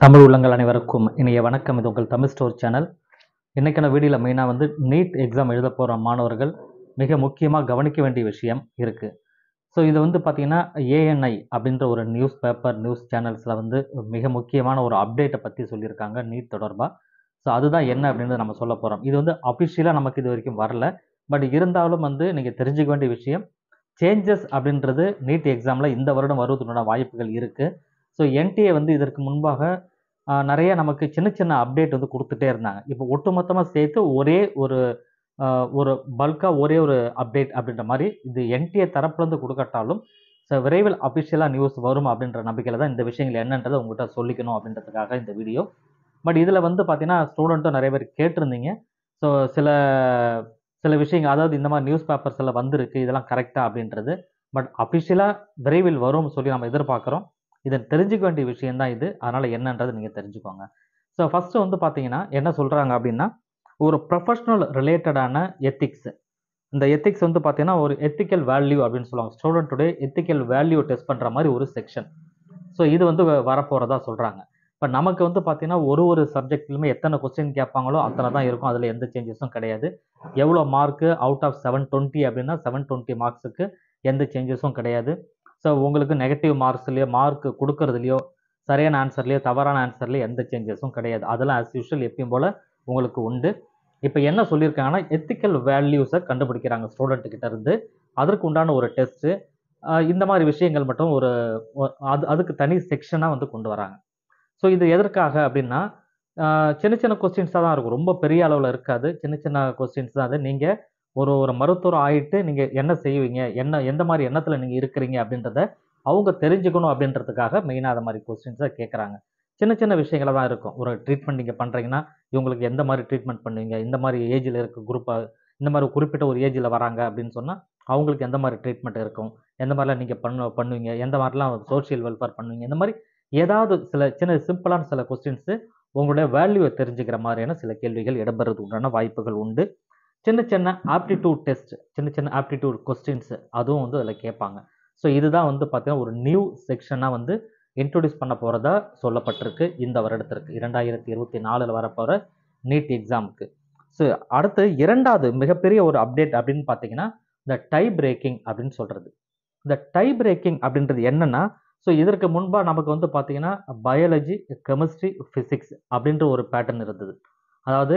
தமிழ் உள்ளங்கள் அனைவருக்கும் இனிய வணக்கம். இது உங்கள் தமிழ் ஸ்டோர் சேனல். இன்றைக்கான வீடியோவில் மெயினாக நீட் எக்ஸாம் எழுத போகிற மாணவர்கள் மிக முக்கியமாக கவனிக்க வேண்டிய விஷயம் இருக்குது. ஸோ இது பார்த்தீங்கன்னா ஏஎன்ஐ அப்படின்ற ஒரு நியூஸ் பேப்பர் நியூஸ் சேனல்ஸில் மிக முக்கியமான ஒரு அப்டேட்டை பற்றி சொல்லியிருக்காங்க நீட் தொடர்பாக. ஸோ அதுதான் என்ன அப்படின்றது நம்ம சொல்ல போகிறோம். இது அஃபிஷியலாக நமக்கு இது வரைக்கும் வரல. பட் இருந்தாலும் நீங்கள் தெரிஞ்சுக்க வேண்டிய விஷயம், சேஞ்சஸ் அப்படின்றது நீட் எக்ஸாமில் இந்த வருடம் வருவதற்கான வாய்ப்புகள் இருக்குது. ஸோ என்டிஏ இதற்கு முன்பாக நிறைய நமக்கு சின்ன சின்ன அப்டேட் கொடுத்துட்டே இருந்தாங்க. இப்போ ஒட்டுமொத்தமாக சேர்த்து ஒரே ஒரு பல்காக ஒரே ஒரு அப்டேட் அப்படின்ற மாதிரி இது என்டிஏ தரப்புலேருந்து கொடுக்கட்டாலும் ஸோ விரைவில் அஃபிஷியலாக நியூஸ் வரும் அப்படின்ற நம்பிக்கையில் தான் இந்த விஷயங்கள் என்னன்றதை உங்கள்கிட்ட சொல்லிக்கணும் அப்படின்றதுக்காக இந்த வீடியோ. பட் இதில் பார்த்தீங்கன்னா ஸ்டூடெண்ட்டும் நிறைய பேர் கேட்டிருந்தீங்க. ஸோ சில சில விஷயங்கள், அதாவது இந்த மாதிரி நியூஸ் பேப்பர்ஸ் எல்லாம் வந்திருக்கு, இதெல்லாம் கரெக்டாக அப்படின்றது. பட் அஃபிஷியலாக விரைவில் வரும்னு சொல்லி நம்ம எதிர்பார்க்குறோம். இதை தெரிஞ்சுக்க வேண்டிய விஷயந்தான் இது. அதனால் என்னன்றது நீங்கள் தெரிஞ்சுக்கோங்க. ஸோ ஃபஸ்ட்டு பார்த்தீங்கன்னா என்ன சொல்கிறாங்க அப்படின்னா, ஒரு ப்ரொஃபஷ்னல் ரிலேட்டடான எத்திக்ஸ். இந்த எத்திக்ஸ் பார்த்தீங்கன்னா ஒரு எத்திக்கல் வேல்யூ அப்படின்னு சொல்லுவாங்க. ஸ்டூடெண்ட்டுடைய எத்திக்கல் வேல்யூ டெஸ்ட் பண்ணுற மாதிரி ஒரு செக்ஷன். ஸோ இது வரப்போகிறதா சொல்கிறாங்க. இப்போ நமக்கு பார்த்தீங்கன்னா ஒரு சப்ஜெக்ட்லையுமே எத்தனை கொஸ்டின் கேட்பாங்களோ அத்தனை தான் இருக்கும். அதில் எந்த சேஞ்சஸும் கிடையாது. எவ்வளோ மார்க்கு அவுட் ஆஃப் 720 அப்படின்னா 720 மார்க்ஸுக்கு எந்த சேஞ்சஸும் கிடையாது. ஸோ உங்களுக்கு நெகட்டிவ் மார்க்ஸ்லையோ மார்க் கொடுக்கறதுலையோ சரியான ஆன்சர்லையோ தவறான ஆன்சர்லையோ எந்த சேஞ்சஸும் கிடையாது. அதெல்லாம் ஆஸ் யூஷுவல் எப்பயும் போல் உங்களுக்கு உண்டு. இப்போ என்ன சொல்லியிருக்காங்கன்னா எத்திக்கல் வேல்யூஸை கண்டுபிடிக்கிறாங்க ஸ்டூடெண்ட்டுக்கிட்ட இருந்து. அதற்கு உண்டான ஒரு டெஸ்ட்டு, இந்த மாதிரி விஷயங்கள் மட்டும் அதுக்கு தனி செக்ஷனாக கொண்டு வராங்க. ஸோ இது எதற்காக அப்படின்னா, சின்ன சின்ன கொஸ்டின்ஸாக தான் இருக்கும். ரொம்ப பெரிய அளவில் இருக்காது. சின்ன சின்ன கொஸ்டின்ஸ் தான் அது. நீங்கள் ஒரு மருத்துவர் ஆகிட்டு நீங்கள் என்ன செய்வீங்க, எந்த மாதிரி எண்ணத்தில் நீங்கள் இருக்கிறீங்க அப்படின்றத அவங்க தெரிஞ்சுக்கணும் அப்படின்றதுக்காக மெயினாக அதை மாதிரி கொஸ்டின்ஸை கேட்குறாங்க. சின்ன சின்ன விஷயங்களாக தான் இருக்கும். ஒரு ட்ரீட்மெண்ட் நீங்கள் பண்ணுறீங்கன்னா இவங்களுக்கு எந்த மாதிரி ட்ரீட்மெண்ட் பண்ணுவீங்க, இந்த மாதிரி ஏஜில் இருக்க குரூப்பாக, இந்த மாதிரி குறிப்பிட்ட ஒரு ஏஜில் வராங்க அப்படின்னு சொன்னால் அவங்களுக்கு எந்த மாதிரி ட்ரீட்மெண்ட் இருக்கும், எந்த மாதிரிலாம் நீங்கள் பண்ணுவீங்க, எந்த மாதிரிலாம் சோஷியல் வெல்ஃபேர் பண்ணுவீங்க, இந்த மாதிரி ஏதாவது சில சின்ன சிம்பிளான சில கொஸ்டின்ஸு உங்களுடைய வேல்யூவை தெரிஞ்சுக்கிற மாதிரியான சில கேள்விகள் இடம்பெறதுக்கு உண்டான வாய்ப்புகள் உண்டு. சின்ன சின்ன ஆப்டிடியூட் டெஸ்ட், சின்ன சின்ன ஆப்டிடியூட் கொஸ்டின்ஸு அதுவும் அதில் கேட்பாங்க. ஸோ இதுதான் பார்த்தீங்கன்னா ஒரு நியூ செக்ஷனாக இன்ட்ரொடியூஸ் பண்ண போகிறதா சொல்லப்பட்டிருக்கு இந்த வருடத்திற்கு 2024 வரப்போகிற நீட் எக்ஸாமுக்கு. ஸோ அடுத்து இரண்டாவது மிகப்பெரிய ஒரு அப்டேட் அப்படின்னு பார்த்தீங்கன்னா இந்த டை பிரேக்கிங் அப்படின்னு சொல்கிறது. இந்த டை பிரேக்கிங் அப்படின்றது என்னென்னா, ஸோ இதற்கு முன்பாக நமக்கு பார்த்தீங்கன்னா பயாலஜி, கெமிஸ்ட்ரி, ஃபிசிக்ஸ் அப்படின்ற ஒரு பேட்டர்ன் இருந்தது. அதாவது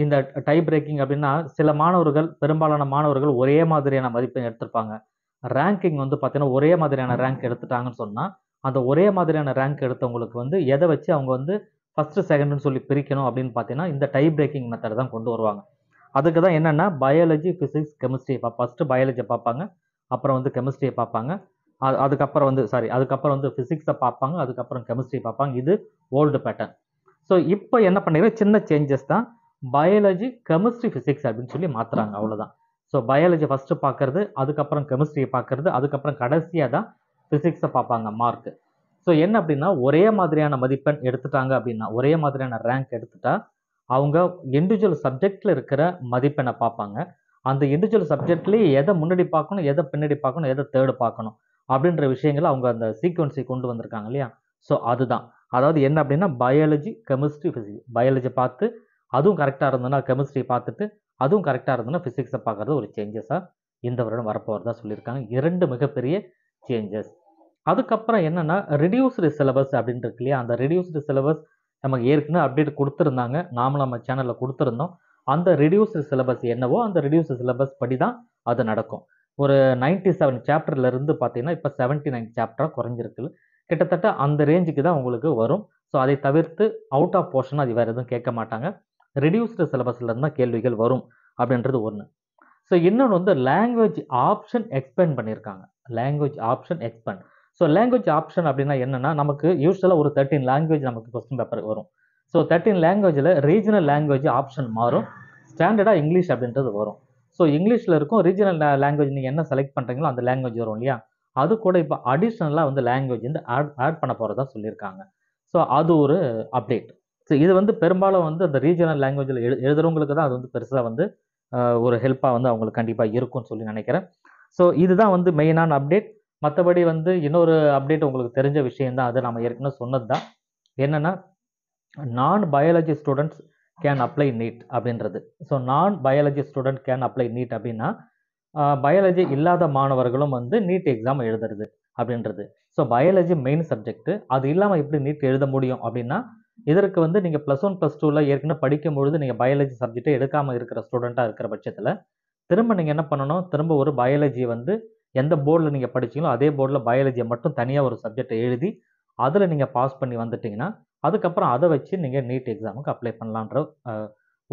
இந்த டை பிரேக்கிங் அப்படின்னா சில மாணவர்கள், பெரும்பாலான மாணவர்கள் ஒரே மாதிரியான மதிப்பெண் எடுத்திருப்பாங்க. ரேங்கிங் பார்த்தீங்கன்னா ஒரே மாதிரியான ரேங்க் எடுத்துட்டாங்கன்னு சொன்னால் அந்த ஒரே மாதிரியான ரேங்க் எடுத்தவங்களுக்கு எதை வச்சு அவங்க ஃபஸ்ட்டு செகண்டுன்னு சொல்லி பிரிக்கணும் அப்படின்னு பார்த்தீங்கன்னா இந்த டை பிரேக்கிங் மெத்தட் தான் கொண்டு வருவாங்க. அதுக்கு தான் என்னென்னா பயாலஜி, ஃபிசிக்ஸ், கெமிஸ்ட்ரி ஃபஸ்ட்டு பயாலஜியை பார்ப்பாங்க, அப்புறம் கெமிஸ்ட்ரியை பார்ப்பாங்க, அதுக்கப்புறம் ஃபிசிக்ஸை பார்ப்பாங்க, அதுக்கப்புறம் கெமிஸ்ட்ரி பார்ப்பாங்க. இது ஓல்டு பேட்டர்ன். ஸோ இப்போ என்ன பண்ணிடுறேன், சின்ன சேஞ்சஸ் தான். பயாலஜி, கெமிஸ்ட்ரி, ஃபிசிக்ஸ் அப்படின்னு சொல்லி மாற்றுறாங்க, அவ்வளோதான். ஸோ பயாலஜி ஃபஸ்ட்டு பார்க்கறது, அதுக்கப்புறம் கெமிஸ்ட்ரியை பார்க்கறது, அதுக்கப்புறம் கடைசியாக தான் ஃபிசிக்ஸை பார்ப்பாங்க மார்க்கு. ஸோ என்ன அப்படின்னா ஒரே மாதிரியான மதிப்பெண் எடுத்துட்டாங்க அப்படின்னா, ஒரே மாதிரியான ரேங்க் எடுத்துட்டா அவங்க இண்டிவிஜுவல் சப்ஜெக்டில் இருக்கிற மதிப்பெண்ணை பார்ப்பாங்க. அந்த இண்டிவிஜுவல் சப்ஜெக்ட்லேயே எதை முன்னாடி பார்க்கணும், எதை பின்னாடி பார்க்கணும், எதை தேர்டு பார்க்கணும் அப்படின்ற விஷயங்களை அவங்க அந்த சீக்வன்ஸை கொண்டு வந்திருக்காங்க இல்லையா. ஸோ அதுதான், அதாவது என்ன அப்படின்னா பயாலஜி, கெமிஸ்ட்ரி, ஃபிசிக்ஸ், பயாலஜி பார்த்து அதுவும் கரெக்டாக இருந்ததுன்னா கெமிஸ்ட்ரி பார்த்துட்டு அதுவும் கரெக்டாக இருந்ததுன்னா ஃபிசிக்ஸை பார்க்குறது ஒரு சேஞ்சஸாக இந்த வருடம் வரப்போகிறதா சொல்லியிருக்காங்க. 2 மிகப்பெரிய சேஞ்சஸ். அதுக்கப்புறம் என்னென்னா ரிடியூஸ்டு சிலபஸ் அப்படின்னு இருக்கு இல்லையா. அந்த ரிடியூஸ்டு சிலபஸ் நமக்கு ஏற்கனவே அப்டேட் கொடுத்துருந்தாங்க, நாமளும் நம்ம சேனலில் கொடுத்துருந்தோம். அந்த ரிடியூஸ்டு சிலபஸ் என்னவோ அந்த ரிடியூஸ்டு சிலபஸ் படி தான் அது நடக்கும். ஒரு 97 சாப்டர்லேருந்து பார்த்தீங்கன்னா இப்போ 79 சாப்டராக குறைஞ்சிருக்கு. கிட்டத்தட்ட அந்த ரேஞ்சுக்கு தான் உங்களுக்கு வரும். ஸோ அதை தவிர்த்து அவுட் ஆஃப் போர்ஷன் அது வேறு எதுவும் கேட்க மாட்டாங்க. ரிடியூஸ்டு சிலபஸ்லேருந்து தான் கேள்விகள் வரும் அப்படின்றது ஒன்று. ஸோ இன்னொன்று லாங்குவேஜ் ஆப்ஷன் எக்ஸ்பேண்ட் பண்ணியிருக்காங்க. Language option expand. So language option அப்படின்னா என்னென்னா, நமக்கு யூஸ்வலாக ஒரு 13 லாங்குவேஜ் நமக்கு கொஸ்டின் பேப்பர் வரும். ஸோ 13 லாங்குவேஜில் ரீஜனல் லாங்குவேஜ் ஆப்ஷன் மாறும். ஸ்டாண்டர்டாக இங்கிலீஷ் அப்படின்றது வரும். ஸோ இங்கிலீஷில் இருக்கும். ரீஜனல் லாங்குவேஜ் நீங்கள் என்ன செலக்ட் பண்ணுறீங்களோ அந்த லாங்குவேஜ் வரும் இல்லையா. அது கூட இப்போ அடிஷ்னலாக லாங்குவேஜ் ஆட் பண்ண போகிறதா சொல்லியிருக்காங்க. ஸோ அது ஒரு அப்டேட். ஸோ இது பெரும்பாலும் அந்த ரீஜனல் லாங்குவேஜில் எழுதுறவங்களுக்கு தான் அது பெருசாக ஒரு ஹெல்ப்பாக அவங்களுக்கு கண்டிப்பாக இருக்கும்னு சொல்லி நினைக்கிறேன். ஸோ இதுதான் மெயினான அப்டேட். மற்றபடி இன்னொரு அப்டேட் உங்களுக்கு தெரிஞ்ச விஷயம் தான், அது நம்ம ஏற்கனவே சொன்னது தான். என்னென்னா நான் biology students can apply NEET அப்படின்றது. ஸோ நான் biology student can apply NEET அப்படின்னா பயாலஜி இல்லாத மாணவர்களும் வந்து நீட் எக்ஸாம் எழுதுறது அப்படின்றது. ஸோ பயாலஜி மெயின் சப்ஜெக்ட், அது இல்லாமல் எப்படி நீட் எழுத முடியும் அப்படின்னா, இதற்கு வந்து நீங்கள் +1 +2ல ஏற்கனவே படிக்கும் பொழுது நீங்கள் பயாலஜி சப்ஜெக்டை எடுக்காமல் இருக்கிற ஸ்டூடெண்ட்டாக இருக்கிற பட்சத்தில் திரும்ப நீங்கள் என்ன பண்ணணும், திரும்ப ஒரு பயாலஜி வந்து எந்த போர்டில் நீங்கள் படிச்சீங்களோ அதே போர்டில் பயாலஜியை மட்டும் தனியாக ஒரு சப்ஜெக்டை எழுதி அதில் நீங்கள் பாஸ் பண்ணி வந்துட்டிங்கன்னா அதுக்கப்புறம் அதை வச்சு நீங்கள் நீட் எக்ஸாமுக்கு அப்ளை பண்ணலான்ற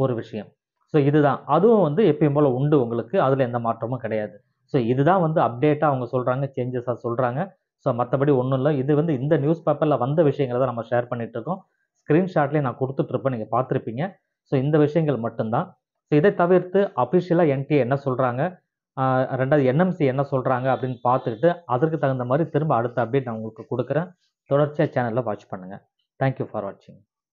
ஒரு விஷயம். ஸோ இதுதான், அதுவும் வந்து எப்பயும் போல் உண்டு உங்களுக்கு, அதில் எந்த மாற்றமும் கிடையாது. ஸோ இதுதான் வந்து அப்டேட்டாக அவங்க சொல்கிறாங்க, சேஞ்சஸாக சொல்கிறாங்க. ஸோ மற்றபடி ஒன்றும் இல்லை. இது வந்து இந்த நியூஸ் பேப்பரில் வந்த விஷயங்களை தான் நம்ம ஷேர் பண்ணிகிட்டு இருக்கோம். ஸ்க்ரீன்ஷாட்லேயே நான் கொடுத்துட்ருப்பேன், நீங்கள் பார்த்துருப்பீங்க. ஸோ இந்த விஷயங்கள் மட்டும்தான். ஸோ இதை தவிர்த்து அஃபிஷியலாக என்டிஏ என்ன சொல்கிறாங்க, ரெண்டாவது என்எம்சி என்ன சொல்கிறாங்க அப்படின்னு பார்த்துக்கிட்டு அதற்கு தகுந்த மாதிரி திரும்ப அடுத்த அப்டேட் நான் உங்களுக்கு கொடுக்குறேன். தொடர்ச்சியாக சேனலில் வாட்ச் பண்ணுங்கள். தேங்க்யூ ஃபார் வாட்சிங்.